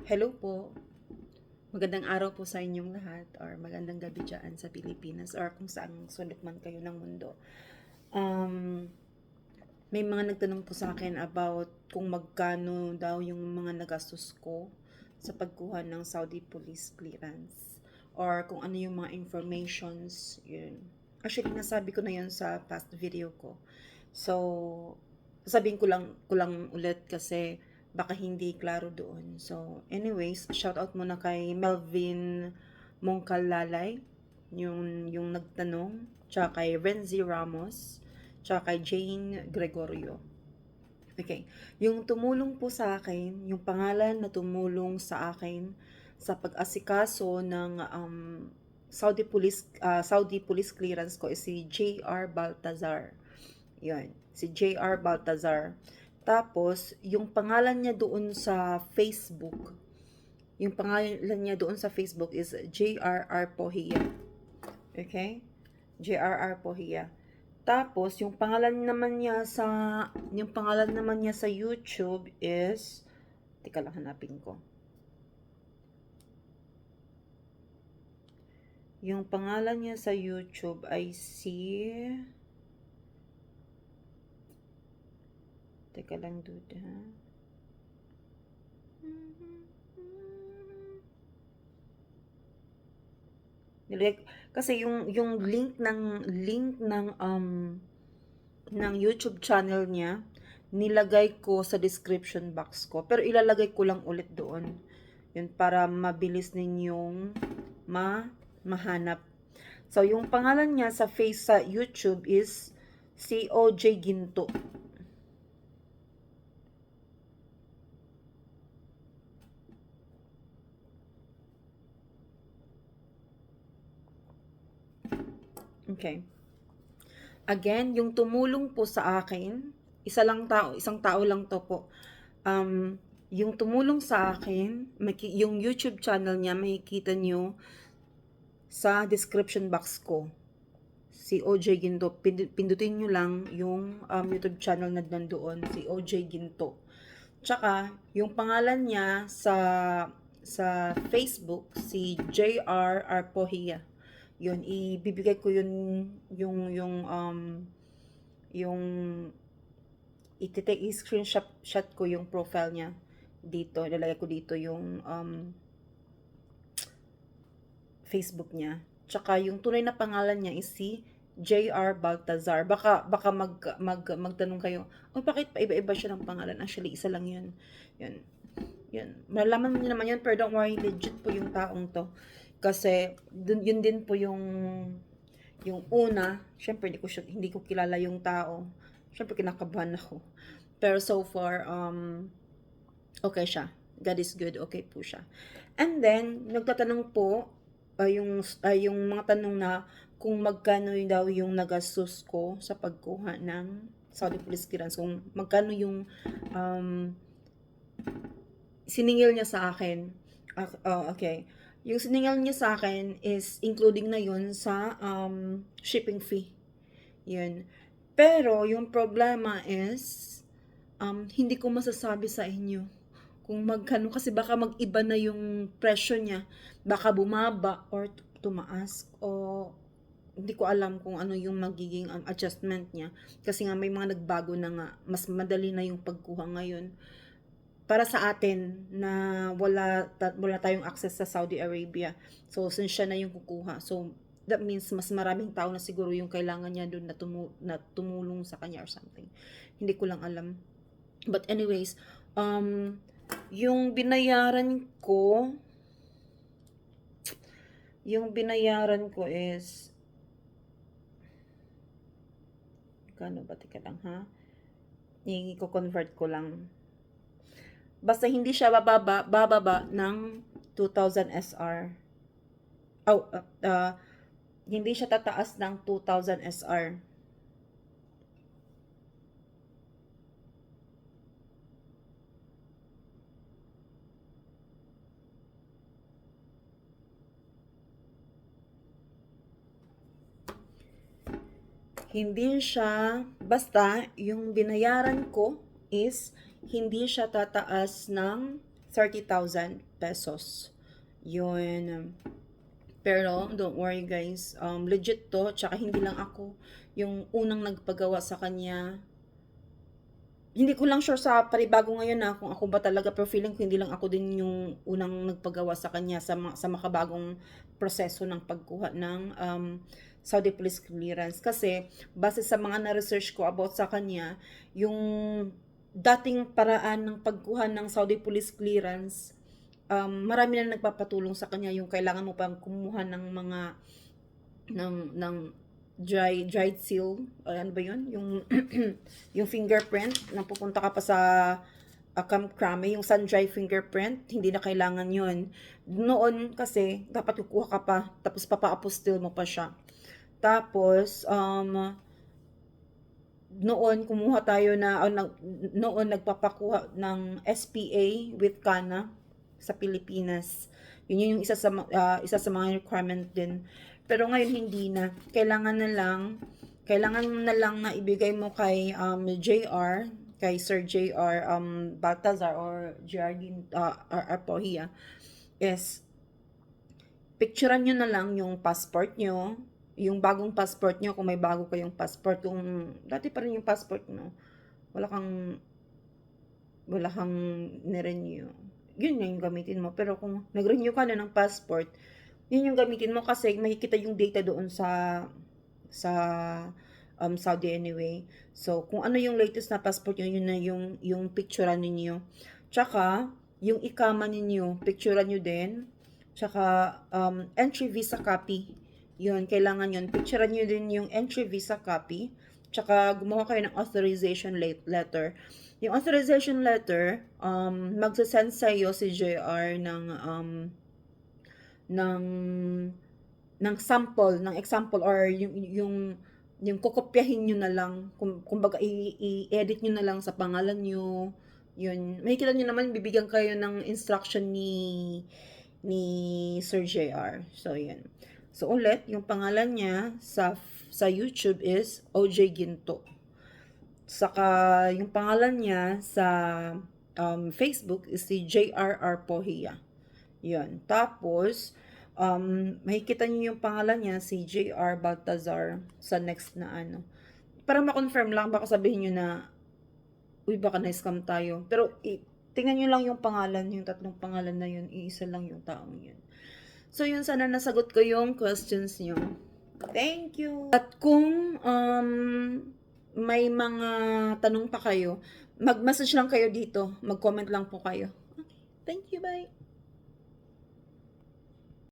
Hello po. Magandang araw po sa inyong lahat or magandang gabi dyan sa Pilipinas or kung saan sulok man kayo ng mundo. Um, may mga nagtanong po sa akin about kung magkano daw yung mga nagastos ko sa pagkuha ng Saudi Police Clearance or kung ano yung mga informations, yun. Actually, nasabi ko na yun sa past video ko. So, sabihin ko lang ulit kasi baka hindi klaro doon. So, anyways, shout out muna kay Melvin Mongkalalay, yung nagtanong, tsaka kay Renzi Ramos, tsaka kay Jane Gregorio. Okay, yung tumulong po sa akin, yung pangalan na tumulong sa akin sa pag-asikaso ng Saudi Police Clearance ko is si J.R. Baltazar. Yun, si J.R. Baltazar. Tapos, yung pangalan niya doon sa Facebook, yung pangalan niya doon sa Facebook is J.R.R. Pohia. Okay? J.R.R. Pohia. Tapos, yung pangalan naman niya sa YouTube is, teka lang hanapin ko. Yung pangalan niya sa YouTube ay teka lang dude ha. Kasi yung link ng YouTube channel niya nilagay ko sa description box ko. Pero ilalagay ko lang ulit doon. Yun para mabilis ninyong mahanap. So yung pangalan niya sa YouTube is COJ Ginto. Okay. Again, yung tumulong po sa akin, isang tao lang to po. Yung tumulong sa akin, yung YouTube channel niya, makikita nyo sa description box ko. Si OJ Ginto. Pindutin nyo lang yung YouTube channel na nandoon, si OJ Ginto. Tsaka, yung pangalan niya sa Facebook, si JR Arpohia. Yun, ibibigay ko yung i-screenshot ko yung profile niya dito. Ilalagay ko dito yung Facebook niya. Tsaka yung tunay na pangalan niya is si J.R. Baltazar. Baka magtanong kayo, oh, bakit pa iba-iba siya ng pangalan? Actually, isa lang yun. Yun. Malaman niyo naman yun, pero don't worry, legit po yung taong to. Kasi, yun din po yung una, syempre hindi ko kilala yung tao. Syempre kinakabahan ako. Pero so far, okay siya. God is good, okay po siya. And then, nagtatanong po, yung mga tanong na kung magkano daw yung nagastos ko sa pagkuha ng Saudi Police Clearance, kung magkano yung siningil niya sa akin. Okay. Yung siningil niya sa akin is including na yun sa shipping fee. Yun. Pero yung problema is hindi ko masasabi sa inyo kung magkano kasi baka mag-iba na yung presyo niya. Baka bumaba or tumaas o hindi ko alam kung ano yung magiging adjustment niya. Kasi nga may mga nagbago na nga. Mas madali na yung pagkuha ngayon para sa atin na wala tayong access sa Saudi Arabia. So, since siya na yung kukuha. So, that means mas maraming tao na siguro yung kailangan niya doon na tumulong sa kanya or something. Hindi ko lang alam. But anyways, yung binayaran ko is kano ba? Teka lang ha. I-convert ko lang. Basta hindi siya bababa ng 2,000 SR. Hindi siya tataas ng 2,000 SR. Hindi siya, basta yung binayaran ko is hindi siya tataas ng 30,000 pesos. Yun. Pero, don't worry guys. Legit to. Tsaka hindi lang ako yung unang nagpagawa sa kanya. Hindi ko lang sure sa panibago ngayon na kung ako ba talaga, pero feeling ko hindi lang ako din yung unang nagpagawa sa kanya sa makabagong proseso ng pagkuha ng Saudi Police Clearance. Kasi, base sa mga na-research ko about sa kanya, yung dating paraan ng pagkuha ng Saudi Police Clearance, marami na nagpapatulong sa kanya. Yung kailangan mo pang kumuha ng mga ng dried seal, ano ba yun? Yung yung fingerprint na pupunta ka pa sa Camp Crame, yung sun-dry fingerprint, hindi na kailangan yun. Noon kasi, dapat kukuha ka pa, tapos papa-apostille mo pa siya. Tapos, noon kumuha tayo noon nagpapakuha ng SPA with Kana sa Pilipinas. Yun yung isa sa mga requirement din. Pero ngayon hindi na. Kailangan na lang na ibigay mo kay JR, kay Sir JR Baltazar or JR Arpohia is picturean nyo na lang yung passport nyo, yung bagong passport nyo, kung may bago kayong passport. Kung dati pa rin yung passport mo, wala kang nirenew, yun yung gamitin mo. Pero kung nag-renew ka na ng passport, yun yung gamitin mo kasi makikita yung data doon sa Saudi anyway. So, kung ano yung latest na passport nyo, yun na yung picturean ninyo. Tsaka, yung ikama ninyo, picturean nyo din. Tsaka, entry visa copy. Yun, kailangan yun. Picturean nyo din yung entry visa copy. Tsaka, gumawa kayo ng authorization letter. Yung authorization letter, magsasend sa'yo si JR ng sample, ng example, or yung kokopyahin nyo na lang, kumbaga i-edit nyo na lang sa pangalan nyo. Yun, makikita nyo naman, bibigyan kayo ng instruction ni Sir JR. So, yun. So, ulit, yung pangalan niya sa YouTube is OJ Ginto. Saka, yung pangalan niya sa Facebook is si JRR Pohia. Yun. Tapos, makikita niyo yung pangalan niya, si JR Baltazar, sa next na ano. Para ma-confirm lang, baka sabihin niyo na, uy, baka na-scam tayo. Pero, tingnan niyo lang yung pangalan, yung tatlong pangalan na yun, iisa lang yung taong yun. So, yun, sana nasagot ko yung questions niyo. Thank you! At kung may mga tanong pa kayo, mag-message lang kayo dito. Mag-comment lang po kayo. Okay, thank you, bye!